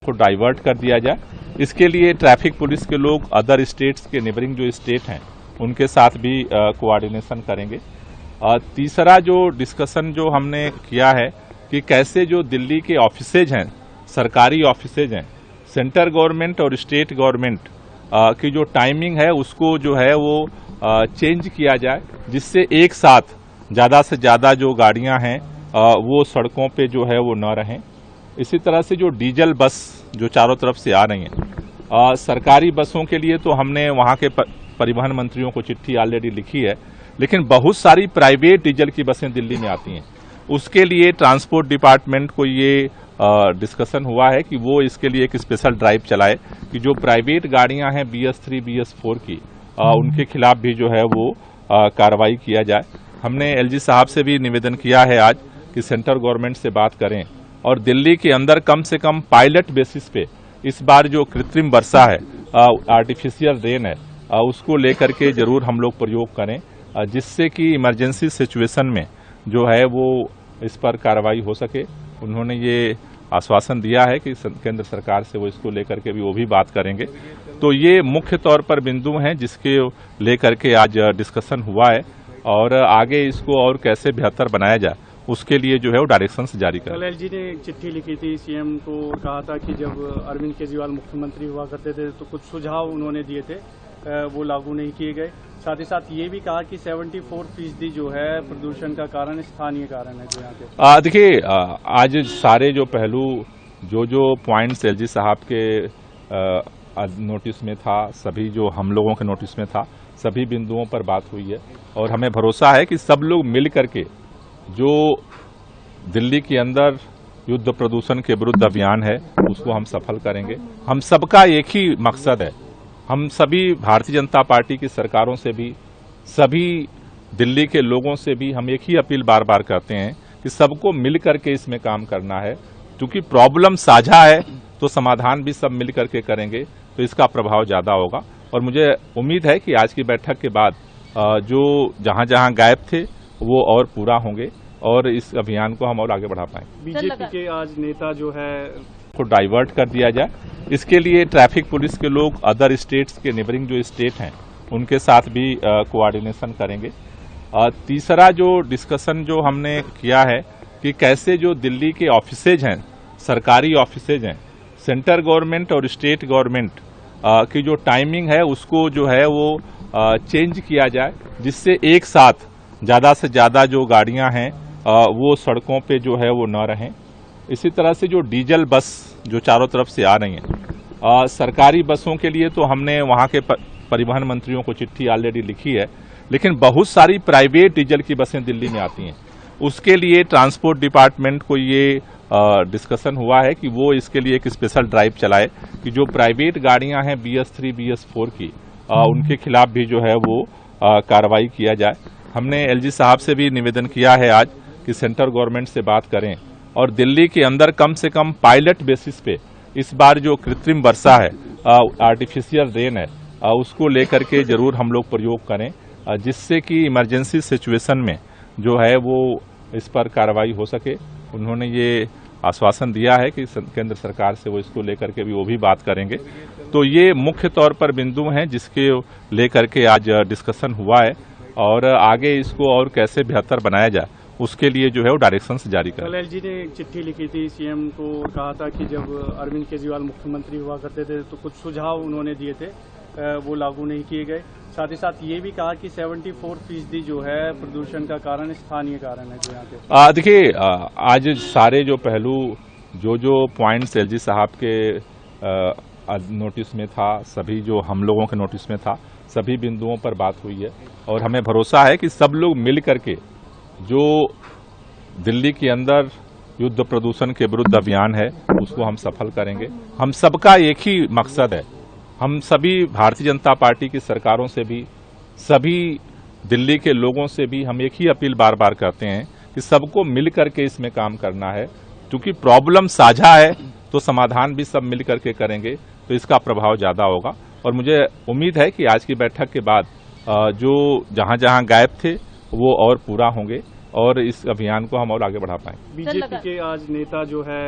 को डाइवर्ट कर दिया जाए। इसके लिए ट्रैफिक पुलिस के लोग अदर स्टेट्स के नेबरिंग जो स्टेट हैं उनके साथ भी कोऑर्डिनेशन करेंगे। तीसरा जो डिस्कशन जो हमने किया है कि कैसे जो दिल्ली के ऑफिसेज हैं, सरकारी ऑफिसेज हैं, सेंटर गवर्नमेंट और स्टेट गवर्नमेंट की जो टाइमिंग है उसको जो है वो चेंज किया जाए, जिससे एक साथ ज़्यादा से ज़्यादा जो गाड़ियां हैं वो सड़कों पे जो है वो न रहें। इसी तरह से जो डीजल बस जो चारों तरफ से आ रही हैं, सरकारी बसों के लिए तो हमने वहाँ के परिवहन मंत्रियों को चिट्ठी ऑलरेडी लिखी है, लेकिन बहुत सारी प्राइवेट डीजल की बसें दिल्ली में आती हैं। उसके लिए ट्रांसपोर्ट डिपार्टमेंट को ये डिस्कशन हुआ है कि वो इसके लिए एक स्पेशल ड्राइव चलाए कि जो प्राइवेट गाड़ियां हैं BS3 BS4 की, उनके खिलाफ भी जो है वो कार्रवाई किया जाए। हमने LG साहब से भी निवेदन किया है आज कि सेंट्रल गवर्नमेंट से बात करें और दिल्ली के अंदर कम से कम पायलट बेसिस पे इस बार जो कृत्रिम वर्षा है, आर्टिफिशियल रेन है, उसको लेकर के जरूर हम लोग प्रयोग करें, जिससे कि इमरजेंसी सिचुएशन में जो है वो इस पर कार्रवाई हो सके। उन्होंने ये आश्वासन दिया है कि केंद्र सरकार से वो इसको लेकर के भी वो भी बात करेंगे। तो ये मुख्य तौर पर बिंदु हैं जिसके लेकर के आज डिस्कशन हुआ है और आगे इसको और कैसे बेहतर बनाया जाए उसके लिए जो है वो डायरेक्शंस जारी करें। कल LG ने एक चिट्ठी लिखी थी सीएम को, कहा था कि जब अरविंद केजरीवाल मुख्यमंत्री हुआ करते थे तो कुछ सुझाव उन्होंने दिए थे, वो लागू नहीं किए गए। साथ ही साथ ये भी कहा कि 74% जो है प्रदूषण का कारण स्थानीय कारण है जो यहाँ के। देखिए, आज सारे जो पहलू जो पॉइंट्स LG साहब के नोटिस में था, सभी जो हम लोगों के नोटिस में था, सभी बिंदुओं पर बात हुई है और हमें भरोसा है कि सब लोग मिल करके जो दिल्ली के अंदर युद्ध प्रदूषण के विरुद्ध अभियान है उसको हम सफल करेंगे। हम सबका एक ही मकसद है, हम सभी भारतीय जनता पार्टी की सरकारों से भी, सभी दिल्ली के लोगों से भी हम एक ही अपील बार बार करते हैं कि सबको मिल करके इसमें काम करना है, क्योंकि प्रॉब्लम साझा है तो समाधान भी सब मिल करके करेंगे तो इसका प्रभाव ज़्यादा होगा। और मुझे उम्मीद है कि आज की बैठक के बाद जो जहां गायब थे वो और पूरा होंगे और इस अभियान को हम और आगे बढ़ा पाएंगे। बीजेपी के आज नेता जो है को डाइवर्ट कर दिया जाए। इसके लिए ट्रैफिक पुलिस के लोग अदर स्टेट्स के नेबरिंग जो स्टेट हैं उनके साथ भी कोऑर्डिनेशन करेंगे। तीसरा जो डिस्कशन जो हमने किया है कि कैसे जो दिल्ली के ऑफिसेज हैं, सरकारी ऑफिसेज हैं, सेंटर गवर्नमेंट और स्टेट गवर्नमेंट की जो टाइमिंग है उसको जो है वो चेंज किया जाए, जिससे एक साथ ज़्यादा से ज़्यादा जो गाड़ियां हैं वो सड़कों पे जो है वो न रहें। इसी तरह से जो डीजल बस जो चारों तरफ से आ रही हैं, सरकारी बसों के लिए तो हमने वहाँ के परिवहन मंत्रियों को चिट्ठी ऑलरेडी लिखी है, लेकिन बहुत सारी प्राइवेट डीजल की बसें दिल्ली में आती हैं। उसके लिए ट्रांसपोर्ट डिपार्टमेंट को ये डिस्कशन हुआ है कि वो इसके लिए एक स्पेशल ड्राइव चलाए कि जो प्राइवेट गाड़ियां हैं BS3 BS4 की, उनके खिलाफ भी जो है वो कार्रवाई किया जाए। हमने LG साहब से भी निवेदन किया है आज कि सेंट्रल गवर्नमेंट से बात करें और दिल्ली के अंदर कम से कम पायलट बेसिस पे इस बार जो कृत्रिम वर्षा है, आर्टिफिशियल रेन है, उसको लेकर के जरूर हम लोग प्रयोग करें, जिससे कि इमरजेंसी सिचुएशन में जो है वो इस पर कार्रवाई हो सके। उन्होंने ये आश्वासन दिया है कि केंद्र सरकार से वो इसको लेकर के भी वो भी बात करेंगे। तो ये मुख्य तौर पर बिंदु हैं जिसके लेकर के आज डिस्कशन हुआ है और आगे इसको और कैसे बेहतर बनाया जाए उसके लिए जो है वो डायरेक्शंस जारी करें। कल LG ने एक चिट्ठी लिखी थी सीएम को, कहा था कि जब अरविंद केजरीवाल मुख्यमंत्री हुआ करते थे तो कुछ सुझाव उन्होंने दिए थे, वो लागू नहीं किए गए। साथ ही साथ ये भी कहा कि 74% जो है प्रदूषण का कारण स्थानीय कारण है जो यहाँ के। देखिए, आज सारे जो पहलू जो पॉइंट्स LG साहब के नोटिस में था, सभी जो हम लोगों के नोटिस में था, सभी बिंदुओं पर बात हुई है और हमें भरोसा है कि सब लोग मिल करके जो दिल्ली के अंदर युद्ध प्रदूषण के विरुद्ध अभियान है उसको हम सफल करेंगे। हम सबका एक ही मकसद है, हम सभी भारतीय जनता पार्टी की सरकारों से भी, सभी दिल्ली के लोगों से भी हम एक ही अपील बार बार करते हैं कि सबको मिल करके इसमें काम करना है, क्योंकि प्रॉब्लम साझा है तो समाधान भी सब मिल करके करेंगे तो इसका प्रभाव ज़्यादा होगा। और मुझे उम्मीद है कि आज की बैठक के बाद जो जहां गायब थे वो और पूरा होंगे और इस अभियान को हम और आगे बढ़ा पाएंगे। बीजेपी के आज नेता जो है